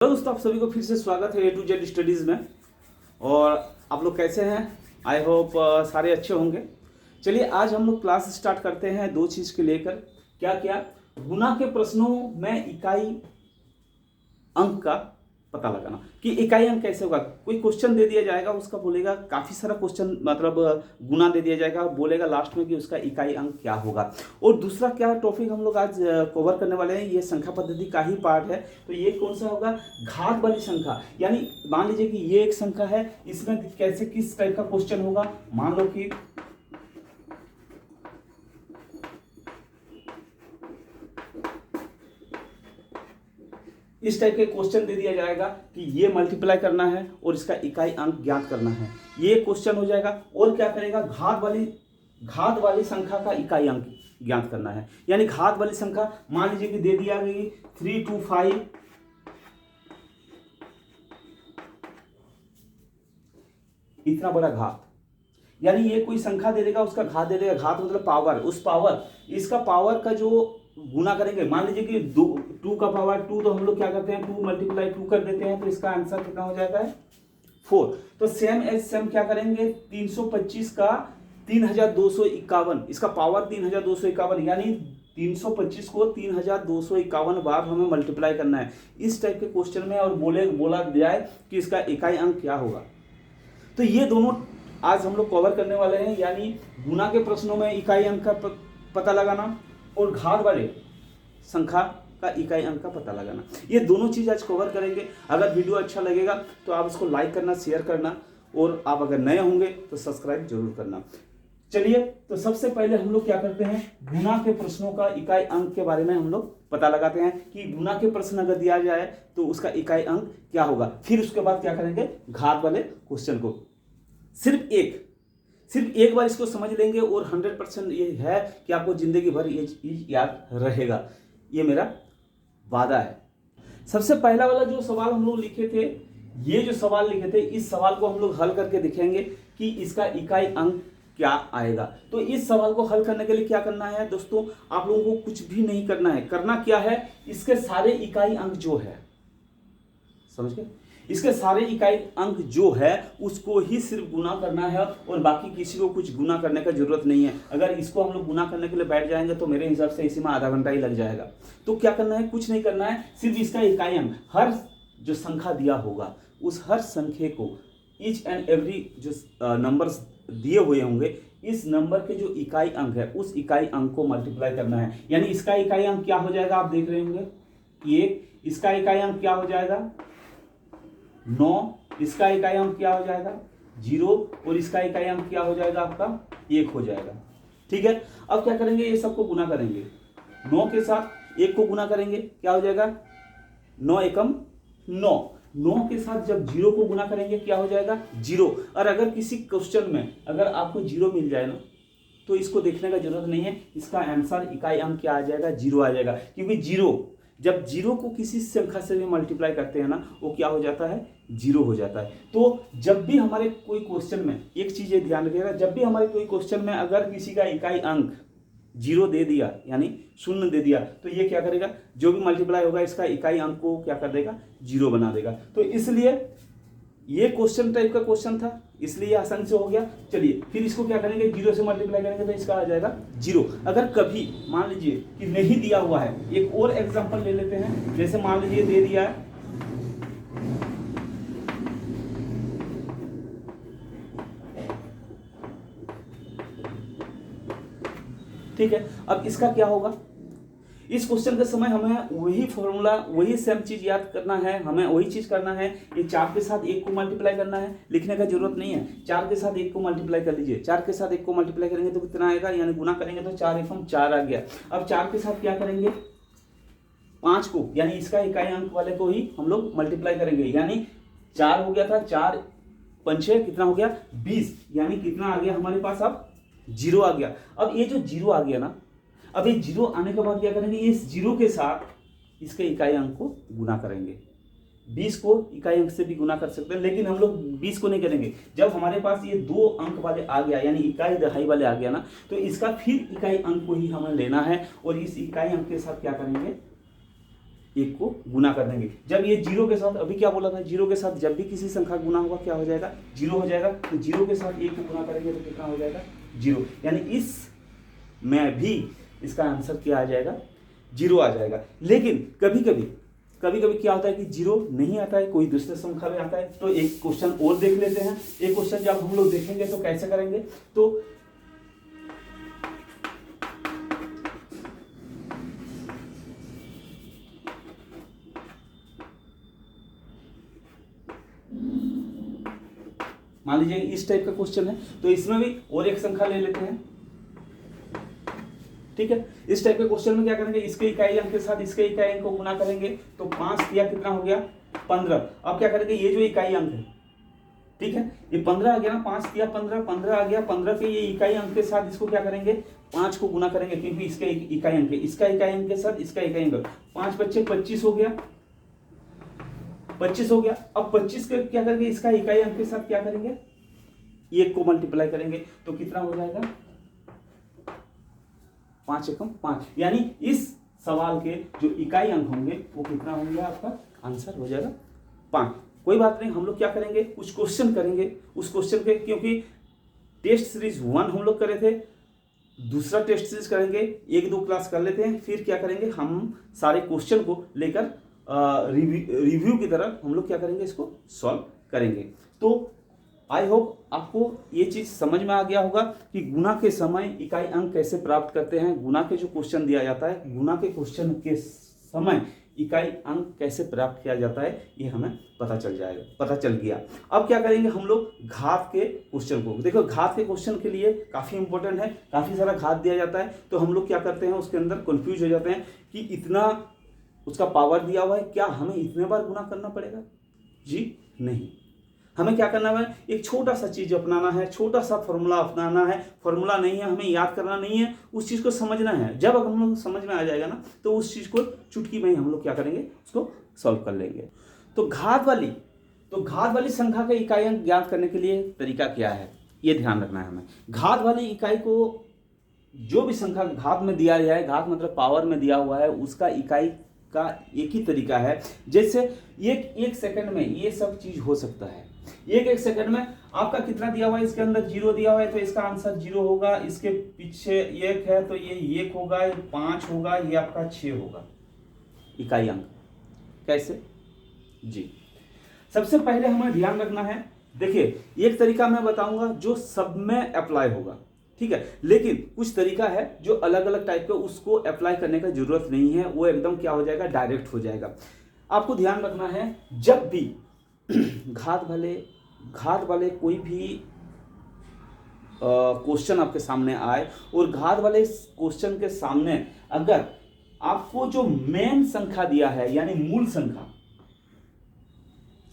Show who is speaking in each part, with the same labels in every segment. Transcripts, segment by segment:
Speaker 1: Hello दोस्तों, आप सभी को फिर से स्वागत है ए टू जेड स्टडीज़ में। और आप लोग कैसे हैं? आई होप सारे अच्छे होंगे। चलिए आज हम लोग क्लास स्टार्ट करते हैं दो चीज़ के लेकर। क्या क्या? गुना के प्रश्नों में इकाई अंक का पता लगाना कि इकाई अंक कैसे होगा। कोई क्वेश्चन दे दिया जाएगा, उसका बोलेगा काफ़ी सारा क्वेश्चन, मतलब गुना दे दिया जाएगा, बोलेगा लास्ट में कि उसका इकाई अंक क्या होगा। और दूसरा क्या टॉपिक हम लोग आज कवर करने वाले हैं, ये संख्या पद्धति का ही पार्ट है। तो ये कौन सा होगा? घात वाली संख्या। यानी मान लीजिए कि ये एक संख्या है, इसमें कैसे किस टाइप का क्वेश्चन होगा। मान लो कि इस टाइप के क्वेश्चन दे दिया जाएगा कि ये मल्टीप्लाई करना है और इसका इकाई अंक ज्ञात करना है, ये क्वेश्चन हो जाएगा। और क्या करेगा? घात वाली संख्या का इकाई अंक ज्ञात करना है। यानी घात वाली संख्या मान लीजिए कि दे दिया गई 325, इतना बड़ा घात। यानी ये कोई संख्या दे देगा, उसका घात दे देगा। घात मतलब पावर, उस पावर, इसका पावर का जो गुना करेंगे। मान लीजिए कि 2 का पावर 2, तो हम लोग क्या करते हैं 2 मल्टीप्लाई 2 कर देते हैं, तो इसका आंसर कितना हो जाता है 4। तो सेम एज सेम क्या करेंगे? 325 का 3251, इसका पावर 3251, यानी 325 को 3251 बार हमें मल्टीप्लाई करना है इस टाइप के क्वेश्चन में। और बोला जाए कि इसका इकाई अंक क्या होगा। तो ये दोनों आज हम लोग कवर करने वाले हैं, यानी गुना के प्रश्नों में इकाई अंक का पता लगाना और घात वाले संख्या का इकाई अंक का पता लगाना। ये दोनों चीज आज कवर करेंगे। अगर वीडियो अच्छा लगेगा तो आप इसको लाइक करना, शेयर करना, और आप अगर नए होंगे तो सब्सक्राइब जरूर करना। चलिए, तो सबसे पहले हम लोग क्या करते हैं, गुना के प्रश्नों का इकाई अंक के बारे में हम लोग पता लगाते हैं कि गुना के प्रश्न अगर दिया जाए तो उसका इकाई अंक क्या होगा। फिर उसके बाद क्या करेंगे, घात वाले क्वेश्चन को सिर्फ एक बार इसको समझ लेंगे और 100% ये है कि आपको जिंदगी भर ये चीज याद रहेगा। ये मेरा वादा है। सबसे पहला वाला जो सवाल हम लोग लिखे थे, ये जो सवाल लिखे थे, इस सवाल को हम लोग हल करके दिखेंगे कि इसका इकाई अंक क्या आएगा। तो इस सवाल को हल करने के लिए क्या करना है दोस्तों, आप लोगों को कुछ भी नहीं करना है। करना क्या है, इसके सारे इकाई अंक जो है, समझ गए, इसके सारे इकाई अंक जो है उसको ही सिर्फ गुना करना है और बाकी किसी को कुछ गुना करने का जरूरत नहीं है। अगर इसको हम लोग गुना करने के लिए बैठ जाएंगे तो मेरे हिसाब से इसी में आधा घंटा ही लग जाएगा। तो क्या करना है, कुछ नहीं करना है, सिर्फ इसका इकाई अंक, हर जो संख्या दिया होगा उस हर संख्या को, ईच एंड एवरी जो नंबर्स दिए हुए होंगे, इस नंबर के जो इकाई अंक है उस इकाई अंक को मल्टीप्लाई करना है। यानी इसका इकाई अंक क्या हो जाएगा, आप देख रहे होंगे 1, इसका इकाई अंक क्या हो जाएगा 9, इसका इकाई अंक क्या हो जाएगा 0, और इसका इकाई अंक क्या हो जाएगा आपका 1 हो जाएगा। ठीक है, अब क्या करेंगे, ये सबको गुना करेंगे। 9 के साथ 1 को गुना करेंगे, क्या हो जाएगा 9 एकम 9। 9 के साथ जब 0 को गुना करेंगे क्या हो जाएगा 0। और अगर किसी क्वेश्चन में अगर आपको 0 मिल जाए ना, तो इसको देखने का जरूरत नहीं है, इसका आंसर इकाई अंक क्या आ जाएगा 0 आ जाएगा। क्योंकि 0, जब 0 को किसी संख्या से भी मल्टीप्लाई करते हैं ना, वो क्या हो जाता है 0 हो जाता है। तो जब भी हमारे कोई क्वेश्चन में, एक चीज ये ध्यान रखिएगा, जब भी हमारे कोई क्वेश्चन में अगर किसी का इकाई अंक 0 दे दिया, यानी 0 दे दिया, तो ये क्या करेगा, जो भी मल्टीप्लाई होगा इसका इकाई अंक को क्या कर देगा 0 बना देगा। तो इसलिए ये क्वेश्चन टाइप का क्वेश्चन था, इसलिए आसानी से हो गया। चलिए फिर इसको क्या करेंगे, 0 से मल्टीप्लाई करेंगे तो इसका आ जाएगा 0। अगर कभी मान लीजिए कि नहीं दिया हुआ है, एक और एग्जांपल ले लेते हैं। जैसे मान लीजिए दे दिया है ठीक है, अब इसका क्या होगा, इस क्वेश्चन के समय हमें वही फॉर्मूला, वही सेम चीज याद करना है, हमें वही चीज करना है। ये 4 के साथ 1 को मल्टीप्लाई करना है, लिखने का जरूरत नहीं है। 4 के साथ 1 को मल्टीप्लाई कर लीजिए, 4 के साथ 1 को मल्टीप्लाई करेंगे तो कितना आएगा, यानी गुना करेंगे तो 4 एकम 4 आ गया। अब 4 के साथ क्या करेंगे 5 को, यानी इसका इकाई अंक वाले को ही हम लोग मल्टीप्लाई करेंगे। यानी 4 हो गया था, 4 5 कितना हो गया 20, यानी कितना आ गया हमारे पास, अब 0 आ गया। अब ये जो 0 आ गया ना, अब ये 0 आने के बाद क्या करेंगे, इस 0 के साथ इसके इकाई अंक को गुना करेंगे। 20 को इकाई अंक से भी गुना कर सकते हैं, लेकिन हम लोग 20 को नहीं करेंगे। जब हमारे पास ये 2 अंक वाले आ गया, यानी इकाई दहाई वाले आ गया ना, तो इसका फिर इकाई अंक को ही हमें लेना है और इस इकाई अंक के साथ क्या करेंगे 1 को गुना कर देंगे। जब ये 0 के साथ, अभी क्या बोला था, 0 के साथ जब भी किसी संख्या गुना होगा क्या हो जाएगा, 0 हो जाएगा। तो 0 के साथ 1 को गुना करेंगे तो कितना हो जाएगा, 0। यानी इस में भी इसका आंसर क्या आ जाएगा, 0 आ जाएगा। लेकिन कभी कभी क्या होता है कि 0 नहीं आता है, कोई दूसरे संख्या में आता है। तो एक क्वेश्चन और देख लेते हैं। एक क्वेश्चन जब हम लोग देखेंगे तो कैसे करेंगे, तो मान लीजिए इस टाइप का क्वेश्चन है, तो इसमें भी और एक संख्या ले लेते हैं, ठीक है। इस टाइप के क्वेश्चन में क्या करेंगे, इसके इकाई अंक के साथ इसके इकाई अंक को गुना करेंगे, तो 5 दिया कितना हो गया, 15। अब क्या करेंगे, ये जो इकाई अंक है, ठीक है, ये 15 आ गया ना, 5 दिया 15, 15 आ गया, 15 के ये इकाई अंक के साथ इसको क्या करेंगे, 5 को गुना करेंगे, क्योंकि इसके इकाई अंक है, इसका इकाई अंक के साथ इसका इकाई अंक, 5 बच्चे 25 हो गया, 25 हो गया। अब 25 के क्या करेंगे, इसका इकाई अंक के साथ क्या करेंगे, 1 को मल्टीप्लाई करेंगे, तो कितना हो जाएगा, 5 एकम 5। यानी इस सवाल के जो इकाई अंक होंगे वो कितना होंगे, आपका आंसर हो जाएगा 5। कोई बात नहीं, हम लोग क्या करेंगे, कुछ क्वेश्चन करेंगे, उस क्वेश्चन के, क्योंकि टेस्ट सीरीज 1 हम लोग करे थे, दूसरा टेस्ट सीरीज करेंगे, 1-2 क्लास कर लेते हैं, फिर क्या करेंगे, हम सारे क्वेश्चन को लेकर रिव्यू की तरह हम लोग क्या करेंगे, इसको सॉल्व करेंगे। तो आई होप आपको ये चीज़ समझ में आ गया होगा कि गुना के समय इकाई अंक कैसे प्राप्त करते हैं। गुना के जो क्वेश्चन दिया जाता है, गुना के क्वेश्चन के समय इकाई अंक कैसे प्राप्त किया जाता है, ये हमें पता चल गया। अब क्या करेंगे, हम लोग घात के क्वेश्चन को देखो। घात के क्वेश्चन के लिए काफ़ी इंपॉर्टेंट है, काफ़ी सारा घात दिया जाता है, तो हम लोग क्या करते हैं, उसके अंदर कंफ्यूज हो जाते हैं कि इतना उसका पावर दिया हुआ है, क्या हमें इतने बार गुना करना पड़ेगा, जी नहीं। हमें क्या करना है, एक छोटा सा चीज अपनाना है, छोटा सा फॉर्मूला अपनाना है। फॉर्मूला नहीं है, हमें याद करना नहीं है, उस चीज को समझना है। जब अगर हम लोग समझ में आ जाएगा ना, तो उस चीज को चुटकी में हम लोग क्या करेंगे, उसको सॉल्व कर लेंगे। तो घात वाली संख्या का इकाई अंक ज्ञात करने के लिए तरीका क्या है, ये ध्यान रखना है हमें। घात वाली इकाई को, जो भी संख्या घात में दिया जाए, घात मतलब पावर में दिया हुआ है, उसका इकाई का एक ही तरीका है। जैसे एक सेकंड में ये सब चीज हो सकता है। एक सेकंड में आपका कितना दिया हुआ है, इसके अंदर 0 दिया हुआ है, तो इसका आंसर 0 होगा। इसके पीछे 1 है तो ये 1 होगा, ये 5 होगा, ये आपका 6 होगा इकाई अंक। कैसे जी, सबसे पहले हमें ध्यान रखना है, देखिए एक तरीका मैं बताऊंगा जो सब में अप्लाई होगा, ठीक है, लेकिन कुछ तरीका है जो अलग अलग टाइप का, उसको अप्लाई करने का जरूरत नहीं है, वो एकदम क्या हो जाएगा, डायरेक्ट हो जाएगा। आपको ध्यान रखना है, जब भी घात वाले कोई भी क्वेश्चन आपके सामने आए, और घात वाले क्वेश्चन के सामने अगर आपको जो मेन संख्या दिया है, यानी मूल संख्या,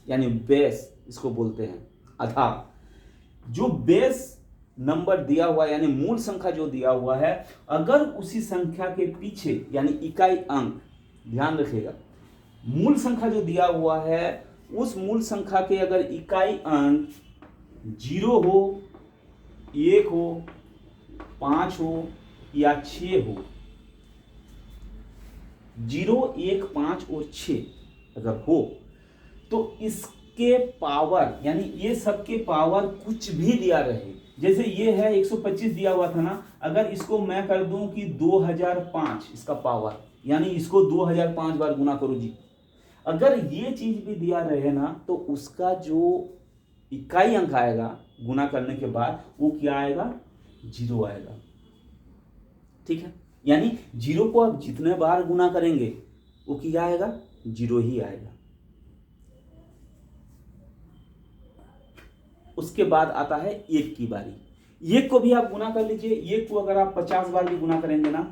Speaker 1: यानी बेस इसको बोलते हैं, आधार, जो बेस नंबर दिया हुआ है, यानी मूल संख्या जो दिया हुआ है, अगर उसी संख्या के पीछे, यानी इकाई अंक, ध्यान रखिएगा, मूल संख्या जो दिया हुआ है, उस मूल संख्या के अगर इकाई अंक 0 हो, 1 हो, 5 हो या 6 हो, 0, 1, 5 और 6 अगर हो, तो इसके पावर, यानी ये सबके पावर कुछ भी दिया रहे, जैसे ये है 125 दिया हुआ था ना, अगर इसको मैं कर दूं कि 2005 इसका पावर, यानी इसको 2005 बार गुना करो जी, अगर ये चीज भी दिया रहे ना, तो उसका जो इकाई अंक आएगा गुना करने के बाद, वो क्या आएगा, 0 आएगा, ठीक है। यानी 0 को आप जितने बार गुना करेंगे वो क्या आएगा, 0 ही आएगा। उसके बाद आता है 1 की बारी। 1 को भी आप गुना कर लीजिए। 1 को अगर आप 50 बार भी गुना करेंगे ना,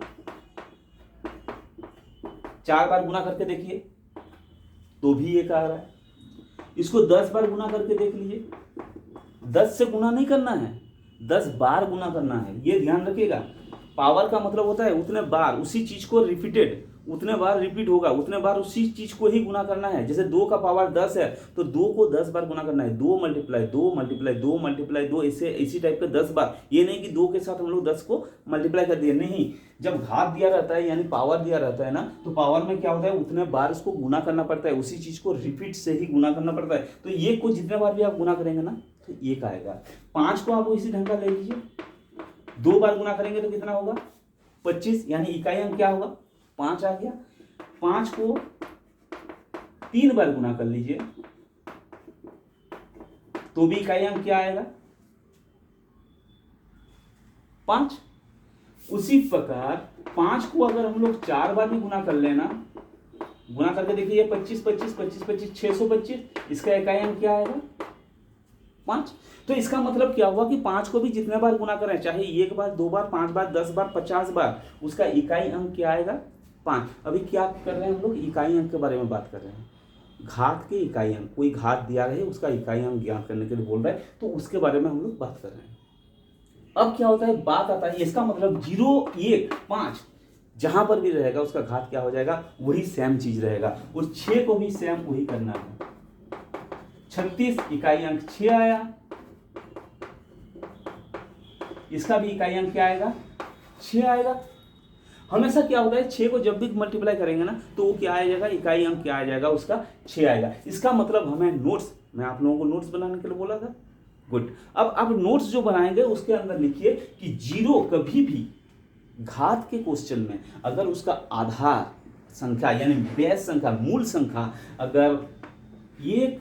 Speaker 1: 4 बार गुना करके देखिए तो भी 1 आ रहा है। इसको 10 बार गुना करके देख लीजिए, 10 से गुना नहीं करना है, 10 बार गुना करना है, ये ध्यान रखिएगा। पावर का मतलब होता है उतने बार, उसी चीज को रिपीटेड, उतने बार रिपीट होगा, उतने बार उसी चीज को ही गुना करना है। जैसे 2 का पावर 10 है तो 2 को 10 बार गुना करना है, 2 मल्टीप्लाई 2 मल्टीप्लाई 2 मल्टीप्लाई 2, ऐसे इसी टाइप का 10 बार। ये नहीं कि 2 के साथ हम लोग 10 को मल्टीप्लाई कर दिए, नहीं। जब घात दिया रहता है यानी पावर दिया रहता है ना, तो पावर में क्या होता है, उतने बार इसको गुना करना पड़ता है, उसी चीज को रिपीट से ही गुना करना पड़ता है। तो ये को जितने बार भी आप गुना करेंगे ना तो 1 आएगा। 5 को आप इसी ढंग का ले लीजिए, 2 बार गुना करेंगे तो कितना होगा, 25, यानी इकाई अंक क्या होगा, 5 आ गया। 5 को 3 बार गुना कर लीजिए तो भी इकाई अंक क्या आएगा, 5। उसी प्रकार 5 को अगर हम लोग 4 बार भी गुना कर लेना, गुना करके देखिए, 25 25 25 25 625, इसका इकाई अंक क्या आएगा, 5। तो इसका मतलब क्या हुआ कि 5 को भी जितने बार गुना करें, चाहे 1 बार 2 बार 5 बार 10 बार 50 बार, उसका इकाई अंक क्या आएगा, 5। अभी क्या कर रहे हैं हम लोग, इकाई अंक के बारे में बात कर रहे हैं। घात के इकाई अंक, कोई घात दिया रहे उसका इकाई अंक ज्ञात करने के लिए बोल रहा है, तो उसके बारे में हम लोग बात कर रहे हैं। अब क्या होता है, बात आता है, इसका मतलब 0 1 5 जहां पर भी रहेगा उसका घात क्या हो जाएगा, वही सेम चीज रहेगा। और 6 को भी सेम वही करना है। 36 इकाई अंक 6 आया, इसका भी इकाई अंक क्या आएगा, 6 आएगा। हमेशा क्या होता है, 6 को जब भी मल्टीप्लाई करेंगे ना तो वो क्या आ जाएगा, इकाई अंक क्या आ जाएगा, उसका 6 आएगा। इसका मतलब हमें नोट्स, मैं आप लोगों को नोट्स बनाने के लिए बोला था, गुड। अब आप नोट्स जो बनाएंगे उसके अंदर लिखिए कि 0 कभी भी घात के क्वेश्चन में अगर उसका आधार संख्या यानी बेस संख्या, मूल संख्या अगर 1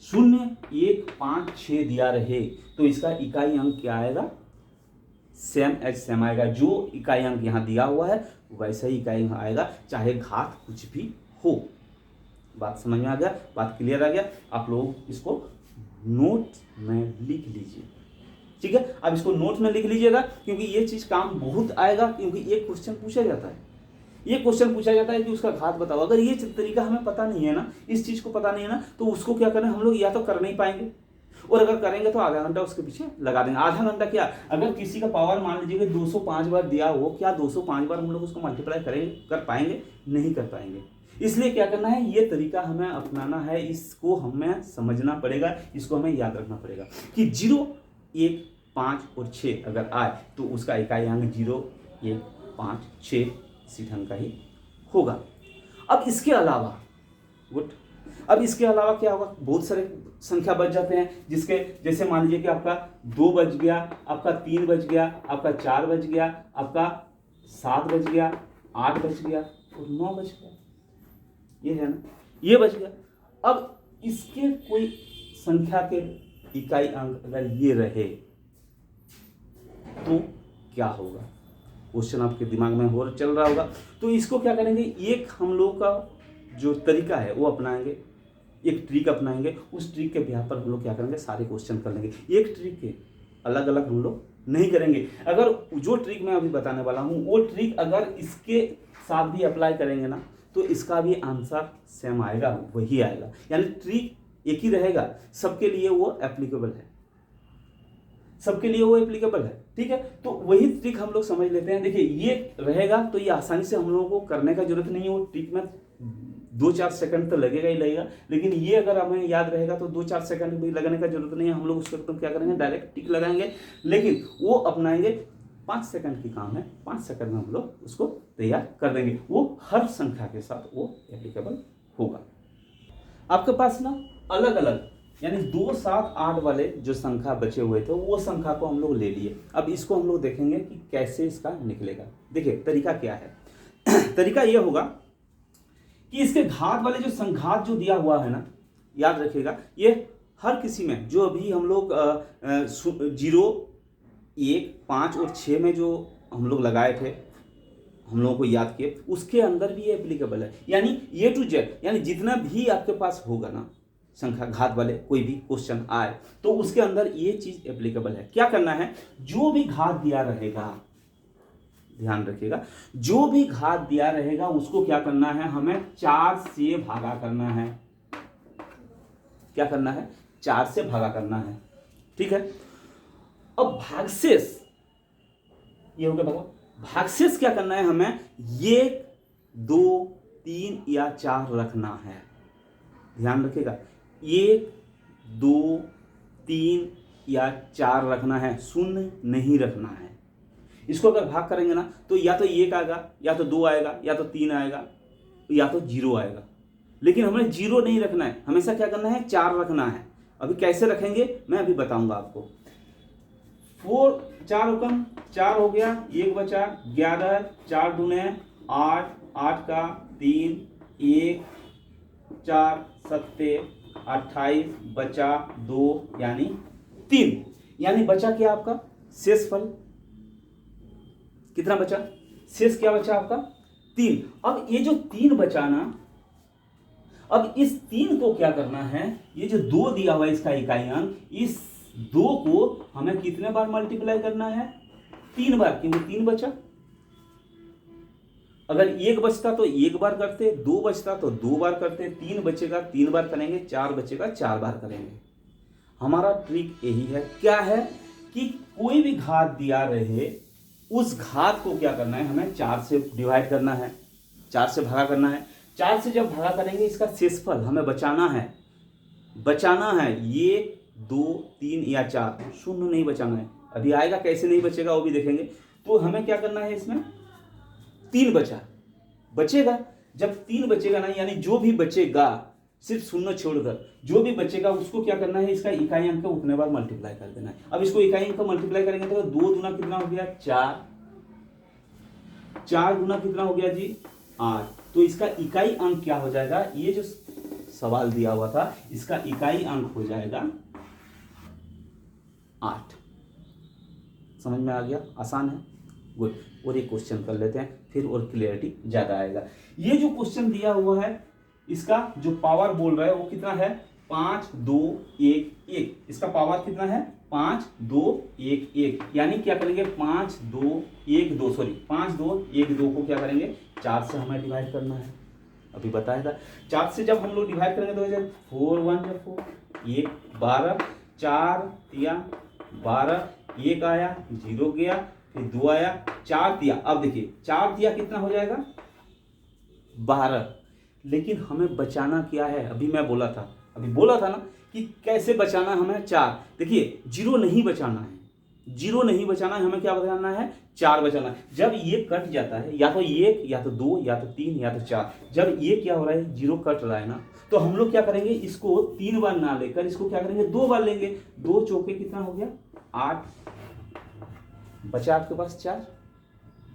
Speaker 1: 0 1 5 6 दिया रहे तो इसका इकाई अंक क्या आएगा, सेम एज सेम आएगा। जो इकाई अंक यहाँ दिया हुआ है वैसा ही इकाई अंक आएगा, चाहे घात कुछ भी हो। बात समझ में आ गया, बात क्लियर आ गया। आप लोग इसको नोट में लिख लीजिए, ठीक है। अब इसको नोट में लिख लीजिएगा क्योंकि ये चीज काम बहुत आएगा, क्योंकि एक क्वेश्चन पूछा जाता है, ये क्वेश्चन पूछा जाता है कि उसका घात बताओ। अगर ये तरीका हमें पता नहीं है ना, इस चीज को पता नहीं है ना, तो उसको क्या करना है, हम लोग या तो कर नहीं पाएंगे, और अगर करेंगे तो आधा घंटा उसके पीछे लगा देंगे। आधा घंटा क्या, अगर किसी का पावर मान लीजिए कि 205 बार दिया हो, क्या 205 बार हम लोग उसको मल्टीप्लाई करेंगे, कर पाएंगे, नहीं कर पाएंगे। इसलिए क्या करना है, ये तरीका हमें अपनाना है, इसको हमें समझना पड़ेगा, इसको हमें याद रखना पड़ेगा कि 0 1 5 और 6 अगर आए तो उसका इकाई अंक 0 1 5 6 इसी ढंग का ही होगा। अब इसके अलावा गुड, अब इसके अलावा क्या होगा, बहुत सारे संख्या बच जाते हैं, जिसके जैसे मान लीजिए कि आपका 2 बच गया, आपका 3 बच गया, आपका 4 बच गया, आपका 7 बच गया, 8 बच गया और 9 बच गया, ये है ना, ये बच गया। अब इसके कोई संख्या के इकाई अंक अगर ये रहे तो क्या होगा, क्वेश्चन आपके दिमाग में हो चल रहा होगा। तो इसको क्या करेंगे, एक हम लोग का जो तरीका है वो अपनाएंगे, एक ट्रिक अपनाएंगे, उस ट्रिक के बिहार पर हम लोग क्या करेंगे, सारे क्वेश्चन कर लेंगे। एक ट्रिक के अलग अलग हम लोग नहीं करेंगे। अगर जो ट्रिक मैं अभी बताने वाला हूँ वो ट्रिक अगर इसके साथ भी अप्लाई करेंगे ना तो इसका भी आंसर सेम आएगा, वही आएगा, यानी ट्रिक एक ही रहेगा, सबके लिए वो एप्लीकेबल है, सबके लिए वो एप्लीकेबल है, ठीक है। तो वही ट्रिक हम लोग समझ लेते हैं। देखिए ये रहेगा तो ये आसानी से हम लोगों को करने का जरूरत नहीं है, वो ट्रिक में 2-4 सेकंड तो लगेगा ही लगेगा, लेकिन ये अगर हमें याद रहेगा तो 2-4 सेकंड भी लगने का जरूरत नहीं है। हम लोग उसको तो क्या करेंगे, डायरेक्ट टिक लगाएंगे, लेकिन वो अपनाएंगे 5 सेकंड की काम है, 5 सेकंड में हम लोग उसको तैयार कर देंगे। वो हर संख्या के साथ वो एप्लीकेबल होगा। आपके पास ना अलग अलग यानी 2 7 8 वाले जो संख्या बचे हुए थे वो संख्या को हम लोग ले लिए। अब इसको हम लोग देखेंगे कि कैसे इसका निकलेगा। देखिए तरीका क्या है तरीका ये होगा कि इसके घात वाले जो संघात जो दिया हुआ है ना, याद रखिएगा, ये हर किसी में जो अभी हम लोग 0 1 5 और 6 में जो हम लोग लगाए थे, हम लोगों को याद किए, उसके अंदर भी ये एप्लीकेबल है। यानी ए टू जेड, यानी जितना भी आपके पास होगा ना संख्या घात वाले कोई भी क्वेश्चन आए तो उसके अंदर ये चीज एप्लीकेबल है। क्या करना है, जो भी घात दिया रहेगा, ध्यान रखिएगा, जो भी घात दिया रहेगा उसको क्या करना है, हमें 4 से भागा करना है। क्या करना है, 4 से भागा करना है, ठीक है। अब भागशेष ये हो गया, भागशेष क्या करना है हमें, ये 2, 3 या 4 रखना है। ध्यान रखिएगा, 1, 2, 3 या 4 रखना है, शून्य नहीं रखना है। इसको अगर भाग करेंगे ना तो या तो 1 आएगा, या तो 2 आएगा, या तो 3 आएगा, या तो 0 आएगा। लेकिन हमें 0 नहीं रखना है, हमेशा क्या करना है, 4 रखना है। अभी कैसे रखेंगे मैं अभी बताऊंगा आपको। 4 हुकम 4 हो गया, 1 बचा, 11, 4 दूने 8, 8 का 3, 1, 4 सत्ते 28, बचा 2 यानी 3। यानी बचा क्या आपका शेष फल, कितना बचा, शेष क्या बचा आपका 3। अब ये जो 3 बचा ना, अब इस 3 को क्या करना है, ये जो 2 दिया हुआ है इसका इकाई अंक, इस 2 को हमें कितने बार मल्टीप्लाई करना है, 3 बार, क्योंकि 3 बचा। अगर 1 बचता तो 1 बार करते, 2 बचता तो 2 बार करते, 3 बचेगा 3 बार करेंगे, 4 बचेगा 4 बार करेंगे। हमारा ट्रिक यही है, क्या है कि कोई भी घात दिया रहे, उस घात को क्या करना है, हमें 4 से डिवाइड करना है, 4 से भागा करना है। 4 से जब भागा करेंगे इसका शेषफल हमें बचाना है, ये 2, 3 या 4, शून्य नहीं बचाना है। अभी आएगा कैसे नहीं बचेगा वो भी देखेंगे। तो हमें क्या करना है, इसमें 3 बचेगा। जब 3 बचेगा ना, यानी जो भी बचेगा सिर्फ शून्य छोड़कर जो भी बचेगा उसको क्या करना है, इसका इकाई अंक उतने बार मल्टीप्लाई कर देना है। अब इसको इकाई अंक मल्टीप्लाई करेंगे तो 2 गुना कितना हो गया 4, 4 गुना कितना हो गया जी 8। तो इसका इकाई अंक क्या हो जाएगा, ये जो सवाल दिया हुआ था इसका इकाई अंक हो जाएगा 8। समझ में आ गया, आसान है, गुड। और एक क्वेश्चन कर लेते हैं फिर और क्लियरिटी ज्यादा आएगा। ये जो क्वेश्चन दिया हुआ है इसका जो पावर बोल रहा है वो कितना है, 5, 2, 1, 1। इसका पावर कितना है, 5, 2, 1, 1। यानी क्या करेंगे, 5, 2, 1, 2 को क्या करेंगे, 4 से हमें डिवाइड करना है। अभी बताया था 4 से जब हम लोग डिवाइड करेंगे तो 4, 1 या 4, 1, 12, 4 दिया 12, 1 आया 0 गया, फिर 2 आया 4 दिया। अब देखिए 4 दिया कितना हो जाएगा 12। लेकिन हमें बचाना क्या है, अभी बोला था ना कि कैसे बचाना हमें 4। देखिए 0 नहीं बचाना है, हमें क्या बचाना है 4 बचाना है। जब ये कट जाता है, या तो 1 या तो 2 या तो 3 या तो 4, जब ये क्या हो रहा है 0 कट रहा है ना, तो हम लोग क्या करेंगे, इसको 3 बार ना लेकर इसको क्या करेंगे 2 बार लेंगे। 2 चौके कितना हो गया 8, बचा आपके पास 4,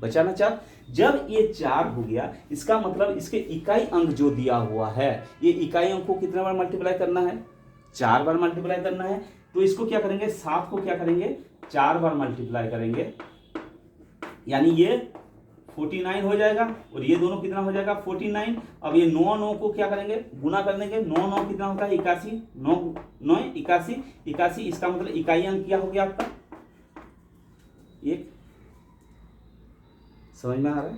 Speaker 1: बचाना 4। जब ये 4 हो गया, इसका मतलब इसके इकाई अंक जो दिया हुआ है, ये इकाई अंक को कितने बार मल्टीप्लाई करना है, 4 बार मल्टीप्लाई करना है। तो इसको क्या करेंगे, 7 को क्या करेंगे 4 बार मल्टीप्लाई करेंगे, यानी ये 49 हो जाएगा, और ये दोनों कितना हो जाएगा 49। अब ये 9 को क्या करेंगे, गुना कर देंगे। 9 कितना होता है 81, 9 81। इसका मतलब इकाई अंक क्या हो गया आपका 1। समझ में आ रहा है,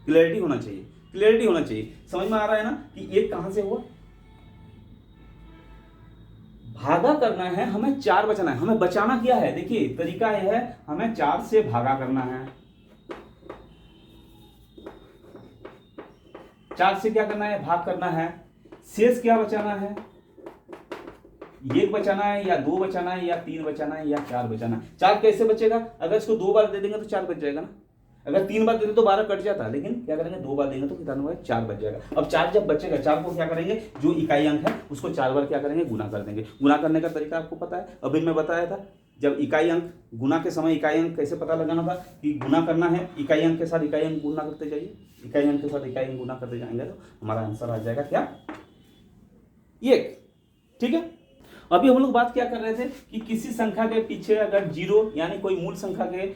Speaker 1: क्लियरिटी होना चाहिए, समझ में आ रहा है ना कि 1 कहां से हुआ, भागा करना है, हमें 4 बचाना है। हमें बचाना क्या है, देखिए तरीका यह है, हमें 4 से भागा करना है। 4 से क्या करना है, भाग करना है। शेष क्या बचाना है, 1 बचाना है, या 2 बचाना है, या 3 बचाना है, या 4 बचाना है। 4 कैसे बचेगा, अगर इसको 2 बार दे देंगे तो 4 बच जाएगा ना। अगर 3 बार देते तो 12 कट जाता, लेकिन क्या करेंगे 2 बार देंगे तो कितना हुआ 4 बच जाएगा। अब 4 जब बचेगा, 4 को क्या करेंगे, जो इकाई अंक है उसको 4 बार क्या करेंगे, गुना कर देंगे। गुना करने का तरीका आपको पता है, अभी मैं बताया था। जब इकाई अंक गुना के समय इकाई अंक कैसे पता लगाना था, कि गुना करना है, इकाई अंक के साथ इकाई अंक गुना करते जाइए, इकाई अंक के साथ इकाई अंक गुना करते जाएंगे तो हमारा आंसर आ जाएगा क्या 1। ठीक है। अभी हम लोग बात क्या कर रहे थे कि किसी संख्या के पीछे अगर 0 यानी कोई मूल संख्या के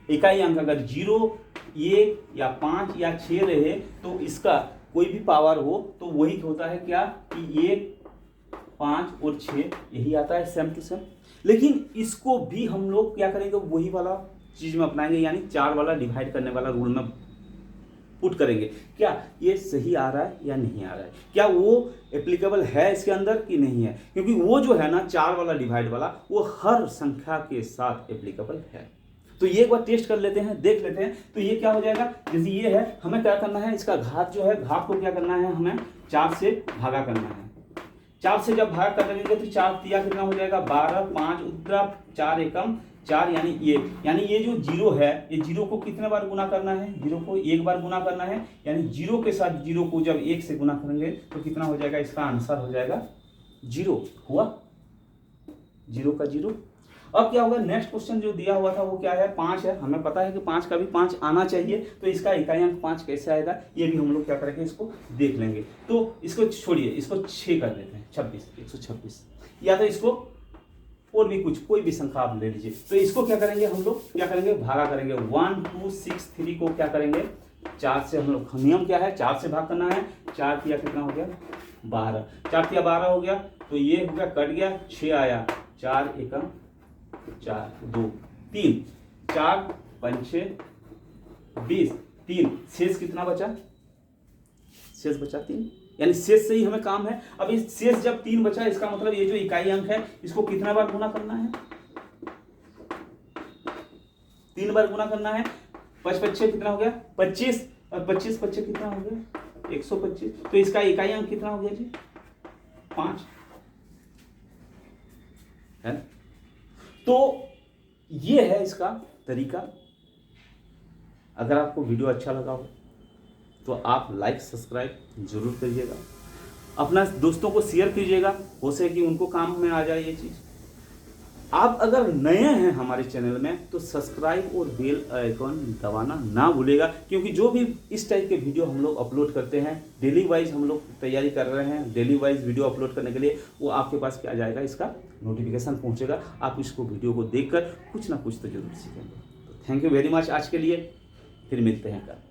Speaker 1: इकाई अंक अगर 0, 1 या 5 या 6 रहे, तो इसका कोई भी पावर हो तो वही होता है क्या कि 1, 5 और 6 यही आता है सेम टू सेम। लेकिन इसको भी हम लोग क्या करेंगे, वही वाला चीज में अपनाएंगे, यानी 4 वाला डिवाइड करने वाला रूल में पुट करेंगे। क्या ये सही आ रहा है या नहीं आ रहा है, क्या वो एप्लीकेबल है इसके अंदर कि नहीं है, क्योंकि वो जो है ना 4 वाला डिवाइड वाला वो हर संख्या के साथ एप्लीकेबल है। तो ये एक बार टेस्ट कर लेते हैं, देख लेते हैं। तो ये क्या हो जाएगा, जैसे ये है, हमें क्या करना है, इसका घात जो है, घात को क्या करना है, हमें 4 से भागा करना है। 4 से जब भाग कर लगेंगे तो 4 तिया कितना हो जाएगा, 12, 5 उद्रा 4 एकम 4, यानी ये जो जीरो है, ये जीरो को कितने बार गुना करना है, जीरो को एक बार गुना करना है। यानी जीरो के साथ जीरो को जब 1 से गुना करेंगे तो कितना हो जाएगा, इसका आंसर हो जाएगा 0। हुआ 0 का 0। अब क्या होगा, नेक्स्ट क्वेश्चन जो दिया हुआ था वो क्या है, 5 है। हमें पता है कि 5 का भी 5 आना चाहिए, तो इसका इकाई अंक 5 कैसे आएगा, ये भी हम लोग क्या करेंगे, इसको देख लेंगे। तो इसको छोड़िए, इसको 6 कर देते हैं, 26, 126, या तो इसको और भी कुछ, कोई भी संख्या आप ले लीजिए। तो इसको क्या करेंगे, हम लोग क्या करेंगे, भागा करेंगे। 1 2 6 3 को क्या करेंगे, 4 से हम लोग, नियम क्या है, 4 से भाग करना है। 4 तिया कितना हो गया, 12, 4 तिया 12 हो गया, तो ये हो गया, कट गया, 6 आया, 4 एकम 4 2 3, 4 पंचे 20, 3 शेष कितना बचा, शेष बचा 3, यानी शेष से ही हमें काम है। अब इस शेष जब 3 बचा, इसका मतलब ये जो इकाई अंक है, इसको कितना बार गुना करना है, 3 बार गुना करना है। 5 पच्चे कितना हो गया, 25, और 25 पच्चे कितना हो गया, 125। तो इसका इकाई अंक कितना हो गया जी, 5 है। तो ये है इसका तरीका। अगर आपको वीडियो अच्छा लगा हो तो आप लाइक सब्सक्राइब जरूर करिएगा, अपना दोस्तों को शेयर कीजिएगा, हो सके कि उनको काम में आ जाए ये चीज़। आप अगर नए हैं हमारे चैनल में तो सब्सक्राइब और बेल आइकन दबाना ना भूलेगा, क्योंकि जो भी इस टाइप के वीडियो हम लोग अपलोड करते हैं, डेली वाइज हम लोग तैयारी कर रहे हैं, डेली वाइज वीडियो अपलोड करने के लिए, वो आपके पास क्या जाएगा, इसका नोटिफिकेशन पहुंचेगा। आप इसको वीडियो को देखकर कुछ ना कुछ तो जरूर सीखेंगे। तो थैंक यू वेरी मच आज के लिए, फिर मिलते हैं कल।